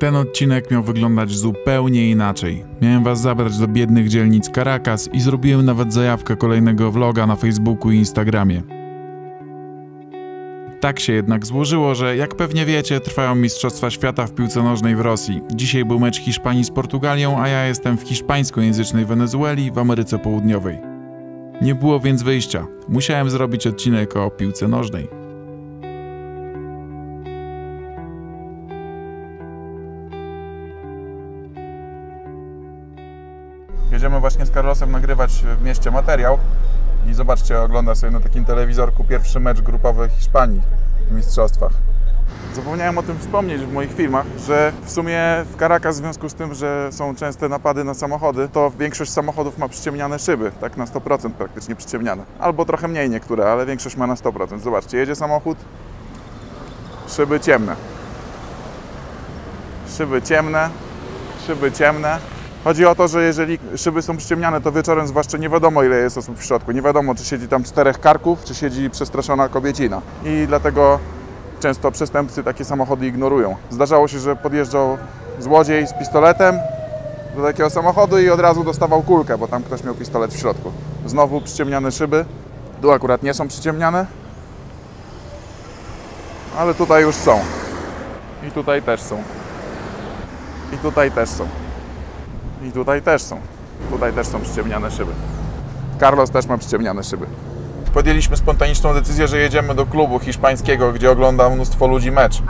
Ten odcinek miał wyglądać zupełnie inaczej. Miałem was zabrać do biednych dzielnic Caracas i zrobiłem nawet zajawkę kolejnego vloga na Facebooku i Instagramie. Tak się jednak złożyło, że jak pewnie wiecie, trwają Mistrzostwa Świata w piłce nożnej w Rosji. Dzisiaj był mecz Hiszpanii z Portugalią, a ja jestem w hiszpańskojęzycznej Wenezueli w Ameryce Południowej. Nie było więc wyjścia. Musiałem zrobić odcinek o piłce nożnej. Jedziemy właśnie z Carlosem nagrywać w mieście materiał i zobaczcie, ogląda sobie na takim telewizorku pierwszy mecz grupowy Hiszpanii w mistrzostwach. Zapomniałem o tym wspomnieć w moich filmach, że w sumie w Caracas w związku z tym, że są częste napady na samochody, to większość samochodów ma przyciemniane szyby, tak na 100% praktycznie przyciemniane. Albo trochę mniej niektóre, ale większość ma na 100%. Zobaczcie, jedzie samochód, szyby ciemne. Szyby ciemne, szyby ciemne. Chodzi o to, że jeżeli szyby są przyciemniane, to wieczorem zwłaszcza nie wiadomo, ile jest osób w środku. Nie wiadomo, czy siedzi tam 4 karków, czy siedzi przestraszona kobiecina. I dlatego często przestępcy takie samochody ignorują. Zdarzało się, że podjeżdżał złodziej z pistoletem do takiego samochodu i od razu dostawał kulkę, bo tam ktoś miał pistolet w środku. Znowu przyciemniane szyby. Tu akurat nie są przyciemniane, ale tutaj już są. I tutaj też są. I tutaj też są. I tutaj też są. Tutaj też są przyciemniane szyby. Carlos też ma przyciemniane szyby. Podjęliśmy spontaniczną decyzję, że jedziemy do klubu hiszpańskiego, gdzie ogląda mnóstwo ludzi mecz.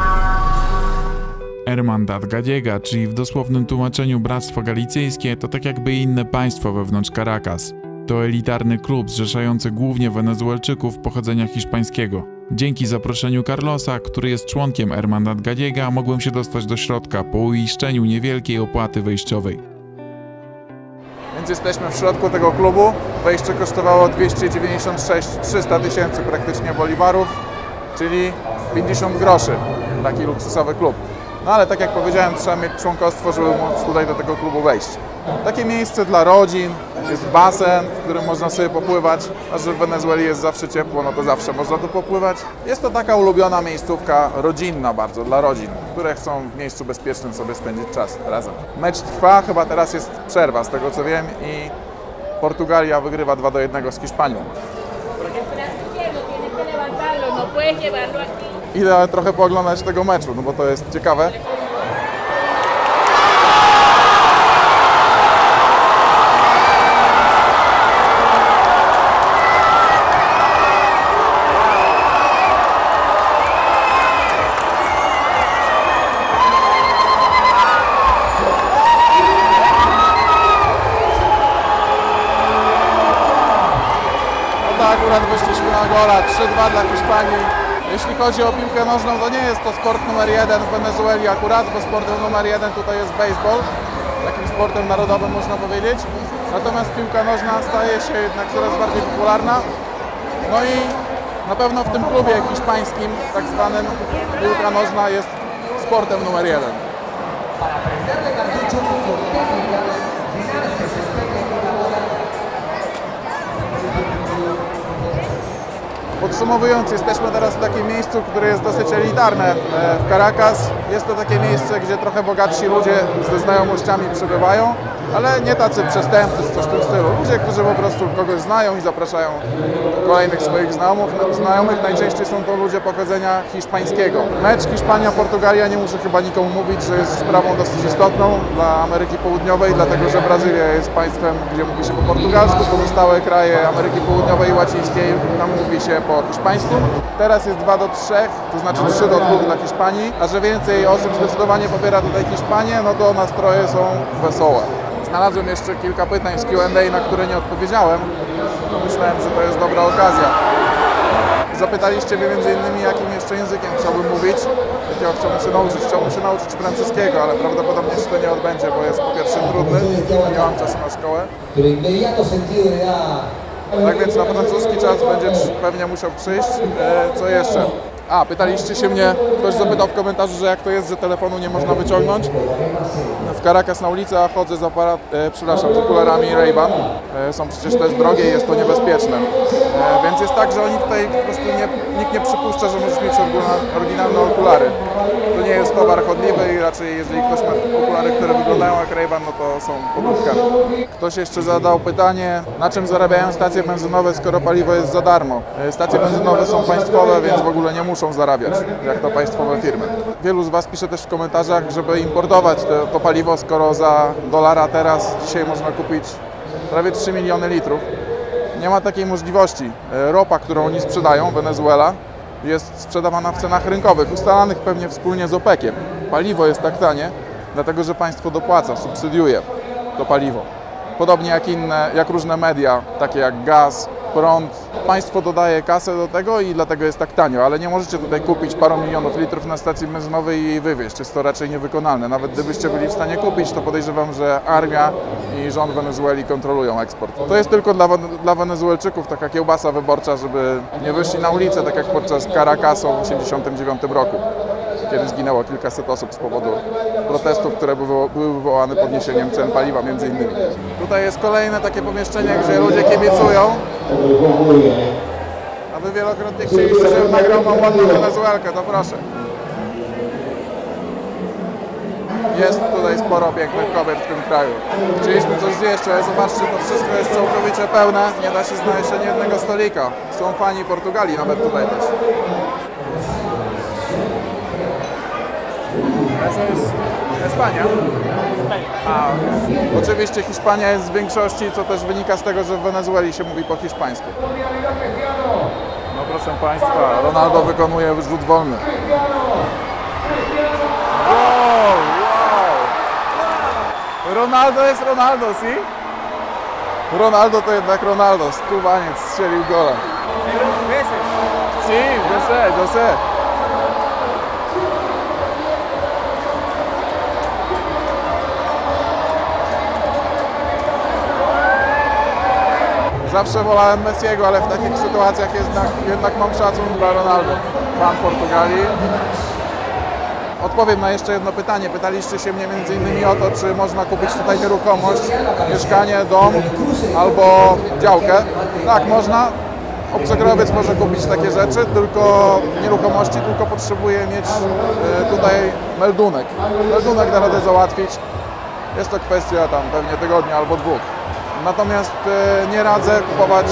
Hermandad Gallega, czyli w dosłownym tłumaczeniu Bractwo Galicyjskie, to tak jakby inne państwo wewnątrz Caracas. To elitarny klub zrzeszający głównie Wenezuelczyków pochodzenia hiszpańskiego. Dzięki zaproszeniu Carlosa, który jest członkiem Hermandad Gallega, mogłem się dostać do środka po uiszczeniu niewielkiej opłaty wejściowej. Więc jesteśmy w środku tego klubu. Wejście kosztowało 296-300 tysięcy praktycznie boliwarów, czyli 50 groszy. Taki luksusowy klub. No ale tak jak powiedziałem, trzeba mieć członkostwo, żeby móc tutaj do tego klubu wejść. Takie miejsce dla rodzin, jest basen, w którym można sobie popływać. A że w Wenezueli jest zawsze ciepło, no to zawsze można tu popływać. Jest to taka ulubiona miejscówka rodzinna bardzo, dla rodzin, które chcą w miejscu bezpiecznym sobie spędzić czas razem. Mecz trwa, chyba teraz jest przerwa z tego co wiem i Portugalia wygrywa 2-1 z Hiszpanią. Idę trochę pooglądać tego meczu, no bo to jest ciekawe. Akurat wyszliśmy na gola, 3-2 dla Hiszpanii. Jeśli chodzi o piłkę nożną, to nie jest to sport numer 1 w Wenezueli akurat, bo sportem numer 1 tutaj jest baseball, takim sportem narodowym można powiedzieć. Natomiast piłka nożna staje się jednak coraz bardziej popularna. No i na pewno w tym klubie hiszpańskim, tak zwanym, piłka nożna jest sportem numer 1. Podsumowując, jesteśmy teraz w takim miejscu, które jest dosyć elitarne w Caracas. Jest to takie miejsce, gdzie trochę bogatsi ludzie ze znajomościami przebywają, ale nie tacy przestępcy czy coś w tym stylu. Ludzie, którzy po prostu kogoś znają i zapraszają kolejnych swoich znajomych. Najczęściej są to ludzie pochodzenia hiszpańskiego. Mecz Hiszpania-Portugalia, nie muszę chyba nikomu mówić, że jest sprawą dosyć istotną dla Ameryki Południowej, dlatego że Brazylia jest państwem, gdzie mówi się po portugalsku, pozostałe kraje Ameryki Południowej i Łacińskiej tam mówi się po hiszpańsku. Teraz jest 2-3, to znaczy 3-2 dla Hiszpanii, a że więcej osób zdecydowanie pobiera tutaj Hiszpanię, no to nastroje są wesołe. Znalazłem jeszcze kilka pytań z Q&A, na które nie odpowiedziałem. Myślałem, że to jest dobra okazja. Zapytaliście mnie m.in. jakim jeszcze językiem chciałbym mówić, jakiego chciałbym się nauczyć. Chciałbym się nauczyć francuskiego, ale prawdopodobnie się to nie odbędzie, bo jest po pierwsze trudny, nie mam czasu na szkołę. Tak więc na francuski czas będzie pewnie musiał przyjść. Co jeszcze? Pytaliście się mnie, ktoś zapytał w komentarzu, że jak to jest, że telefonu nie można wyciągnąć. W Caracas na ulicach chodzę z z okularami Ray-Ban. Są przecież też drogie i jest to niebezpieczne. Więc jest tak, że oni tutaj po prostu nikt nie przypuszcza, że możesz mieć oryginalne okulary. To nie jest towar chodliwy i raczej jeżeli ktoś ma okulary, które wyglądają jak Ray-Ban, no to są podróbkami. Ktoś jeszcze zadał pytanie, na czym zarabiają stacje benzynowe, skoro paliwo jest za darmo. Stacje benzynowe są państwowe, więc w ogóle nie muszą zarabiać, jak to państwowe firmy. Wielu z Was pisze też w komentarzach, żeby importować to paliwo, skoro za $1 teraz dzisiaj można kupić prawie 3 miliony litrów. Nie ma takiej możliwości. Ropa, którą oni sprzedają, Wenezuela, jest sprzedawana w cenach rynkowych, ustalanych pewnie wspólnie z OPEC-iem. Paliwo jest tak tanie, dlatego że państwo dopłaca, subsydiuje to paliwo. Podobnie jak różne media, takie jak gaz, prąd. Państwo dodaje kasę do tego i dlatego jest tak tanio, ale nie możecie tutaj kupić paru milionów litrów na stacji benzynowej i wywieźć. Jest to raczej niewykonalne. Nawet gdybyście byli w stanie kupić, to podejrzewam, że armia i rząd Wenezueli kontrolują eksport. To jest tylko dla Wenezuelczyków taka kiełbasa wyborcza, żeby nie wyszli na ulicę, tak jak podczas Caracasu w 1989 roku, kiedy zginęło kilkaset osób z powodu protestów, które były wywołane podniesieniem cen paliwa między innymi. Tutaj jest kolejne takie pomieszczenie, gdzie ludzie kibicują. A Wy wielokrotnie chcieliście, żebym nagrał Wam ładną Wenezuelkę, to proszę. Jest tutaj sporo pięknych kobiet w tym kraju. Chcieliśmy coś zjeść, ale zobaczcie, to wszystko jest całkowicie pełne. Nie da się znaleźć ani jednego stolika. Są fani Portugalii nawet tutaj też. To jest Hiszpania? Oczywiście Hiszpania jest w większości, co też wynika z tego, że w Wenezueli się mówi po hiszpańsku. No proszę Państwa, Ronaldo wykonuje rzut wolny. Wow! Ronaldo jest Ronaldo, si? Ronaldo to jednak Ronaldo, skubaniec strzelił gola. Si, yo sé. Zawsze wolałem Messiego, ale w takich sytuacjach jednak mam szacun dla Ronaldo. Fan Portugalii. Odpowiem na jeszcze jedno pytanie. Pytaliście się mnie m.in. o to, czy można kupić tutaj nieruchomość, mieszkanie, dom albo działkę. Tak, można. Obcokrajowiec może kupić takie rzeczy, tylko potrzebuje mieć tutaj meldunek. Meldunek da radę załatwić. Jest to kwestia tam pewnie tygodnia albo 2. Natomiast nie radzę kupować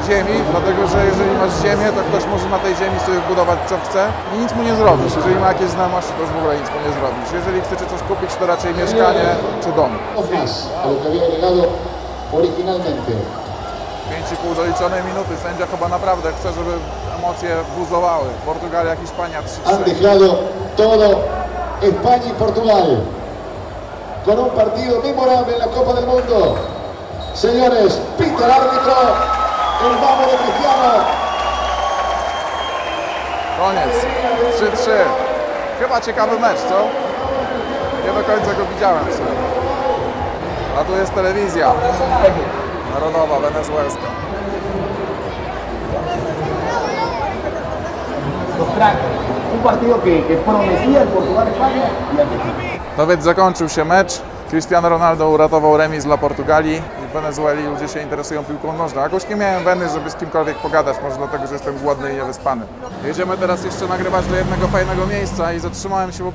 ziemi, dlatego że jeżeli masz ziemię, to ktoś może na tej ziemi sobie budować co chce i nic mu nie zrobisz. Jeżeli ma jakieś znajomości, to już w ogóle nic mu nie zrobisz. Jeżeli chcecie coś kupić, to raczej mieszkanie czy dom. 5,5 doliczonej minuty. Sędzia chyba naprawdę chce, żeby emocje buzowały. Portugalia, Hiszpania 3-3. Han dejado todo España y Portugal con un partido memorable en la Copa del Mundo. Señores, pita el árbitro, el vamos de Cristiano. Koniec. 3-3. Chyba ciekawy mecz, co? Nie do końca go widziałem w sumie. A tu jest telewizja narodowa, wenezuelska. Un partido que prometía el Portugal-España y aquí. No więc zakończył się mecz. Cristiano Ronaldo uratował remis dla Portugalii. W Wenezueli ludzie się interesują piłką nożną. Jakoś nie miałem weny, żeby z kimkolwiek pogadać, może dlatego, że jestem głodny i niewyspany. Jedziemy teraz jeszcze nagrywać do jednego fajnego miejsca i zatrzymałem się, bo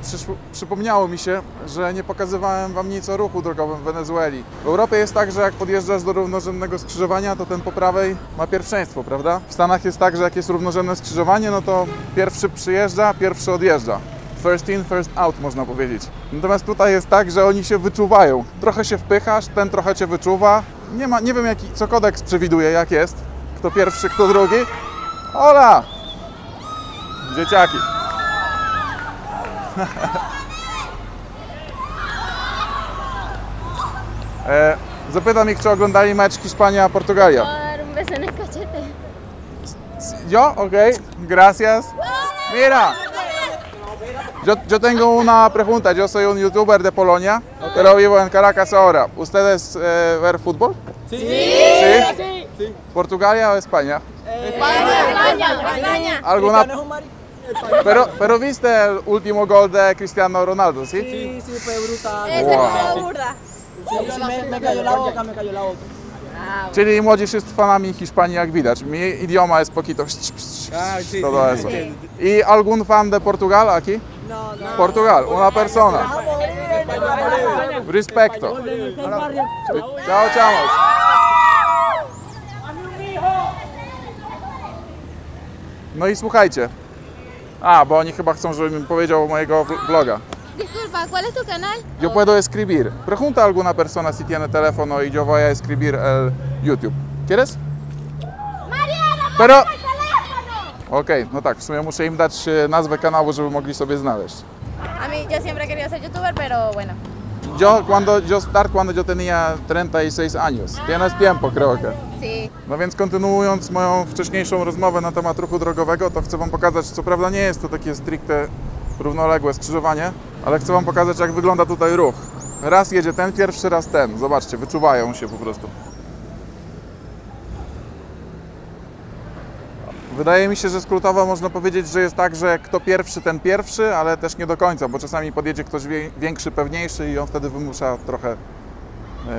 przypomniało mi się, że nie pokazywałem Wam nic o ruchu drogowym w Wenezueli. W Europie jest tak, że jak podjeżdżasz do równorzędnego skrzyżowania, to ten po prawej ma pierwszeństwo, prawda? W Stanach jest tak, że jak jest równorzędne skrzyżowanie, no to pierwszy przyjeżdża, pierwszy odjeżdża. First in, first out, można powiedzieć. Natomiast tutaj jest tak, że oni się wyczuwają. Trochę się wpychasz, ten trochę Cię wyczuwa. Nie wiem, co kodeks przewiduje, jak jest. Kto pierwszy, kto drugi. Hola! Dzieciaki. Zapytam ich, czy oglądali mecz Hiszpania-Portugalia. Un beso en el cachete. Yo? Ok, gracias. Mira. Yo tengo una pregunta. Yo soy un youtuber de Polonia, pero vivo en Caracas ahora. ¿Ustedes ver fútbol? Sí. ¿Sí? ¿Portugalia o España? España. ¿Alguna? Pero viste el último gol de Cristiano Ronaldo, ¿sí? Sí, sí, fue brutal. Ese Wow. fue burda. Sí, sí, me cayó la boca, me cayó la boca. Czyli młodzież jest fanami Hiszpanii, jak widać. Mi idioma es poquito... todo eso. ¿Y algún fan de Portugal aquí? No, no. Portugal, una persona. Respecto. Chao, chao. No i słuchajcie. Bo oni chyba chcą, żebym powiedział mojego vloga. Disculpa, ¿cuál es tu canal? Yo puedo escribir. Pregunta a alguna persona si tiene teléfono y yo voy a escribir el YouTube. ¿Quieres? Mariana, Pero... el teléfono. Okej, no tak, w sumie muszę im dać nazwę kanału, żeby mogli sobie znaleźć. A mí, yo siempre he querido ser youtuber, pero bueno. Yo cuando yo tenía 36 años. Tienes tiempo, creo que. Sí. No więc kontynuując moją wcześniejszą rozmowę na temat ruchu drogowego, to chcę Wam pokazać, co prawda nie jest to takie stricte równoległe skrzyżowanie, ale chcę Wam pokazać, jak wygląda tutaj ruch. Raz jedzie ten, pierwszy raz ten. Zobaczcie, wyczuwają się po prostu. Wydaje mi się, że skrótowo można powiedzieć, że jest tak, że kto pierwszy, ten pierwszy, ale też nie do końca, bo czasami podjedzie ktoś większy, pewniejszy i on wtedy wymusza trochę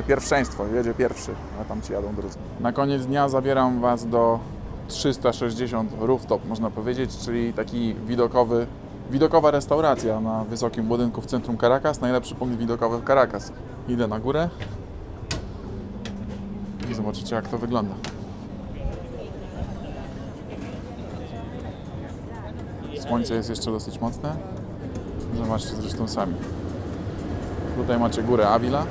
pierwszeństwo, jedzie pierwszy, a tam ci jadą drudzy. Na koniec dnia zabieram Was do 360 rooftop, można powiedzieć, czyli taki widokowa restauracja na wysokim budynku w centrum Caracas, najlepszy punkt widokowy w Caracas. Idę na górę i zobaczycie, jak to wygląda. Słońce jest jeszcze dosyć mocne. Zobaczcie zresztą sami. Tutaj macie górę Avila.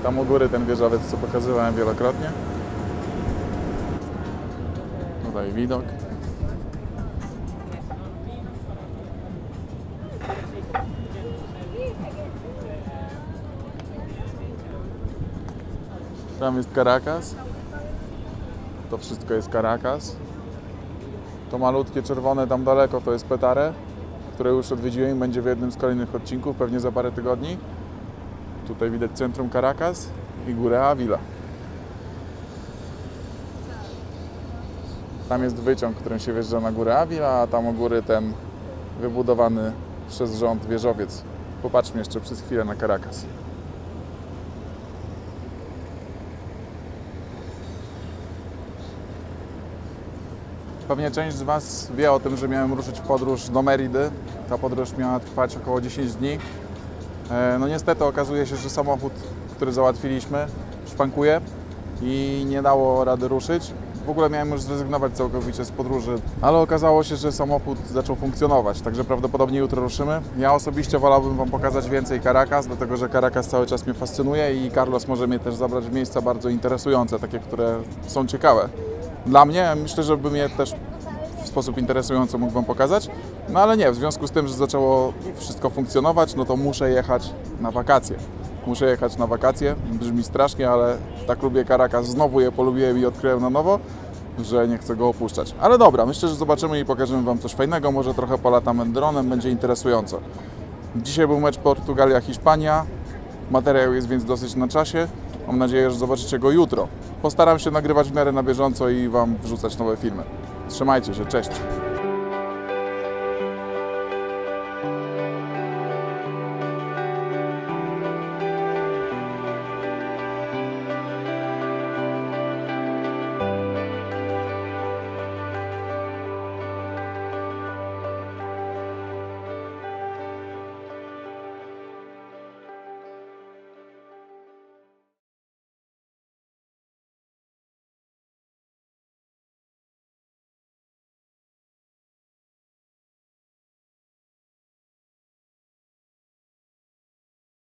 Tam u góry ten wieżowiec, co pokazywałem wielokrotnie. Tutaj widok. Tam jest Caracas. To wszystko jest Caracas. To malutkie czerwone tam daleko to jest Petare, które już odwiedziłem i będzie w jednym z kolejnych odcinków, pewnie za parę tygodni. Tutaj widać centrum Caracas i górę Avila. Tam jest wyciąg, którym się wjeżdża na górę Avila, a tam u góry ten wybudowany przez rząd wieżowiec. Popatrzmy jeszcze przez chwilę na Caracas. Pewnie część z Was wie o tym, że miałem ruszyć w podróż do Meridy. Ta podróż miała trwać około 10 dni. No niestety okazuje się, że samochód, który załatwiliśmy, szwankuje i nie dało rady ruszyć. W ogóle miałem już zrezygnować całkowicie z podróży, ale okazało się, że samochód zaczął funkcjonować, także prawdopodobnie jutro ruszymy. Ja osobiście wolałbym Wam pokazać więcej Caracas, dlatego że Caracas cały czas mnie fascynuje i Carlos może mnie też zabrać w miejsca bardzo interesujące, takie, które są ciekawe. Dla mnie, myślę, że bym je też w sposób interesujący mógł Wam pokazać, no ale nie, w związku z tym, że zaczęło wszystko funkcjonować, no to muszę jechać na wakacje. Muszę jechać na wakacje, brzmi strasznie, ale tak lubię Caracas, znowu je polubiłem i odkryłem na nowo, że nie chcę go opuszczać. Ale dobra, myślę, że zobaczymy i pokażemy Wam coś fajnego, może trochę polatamy dronem, będzie interesująco. Dzisiaj był mecz Portugalia-Hiszpania, materiał jest więc dosyć na czasie, mam nadzieję, że zobaczycie go jutro. Postaram się nagrywać w miarę na bieżąco i Wam wrzucać nowe filmy. Trzymajcie się, cześć!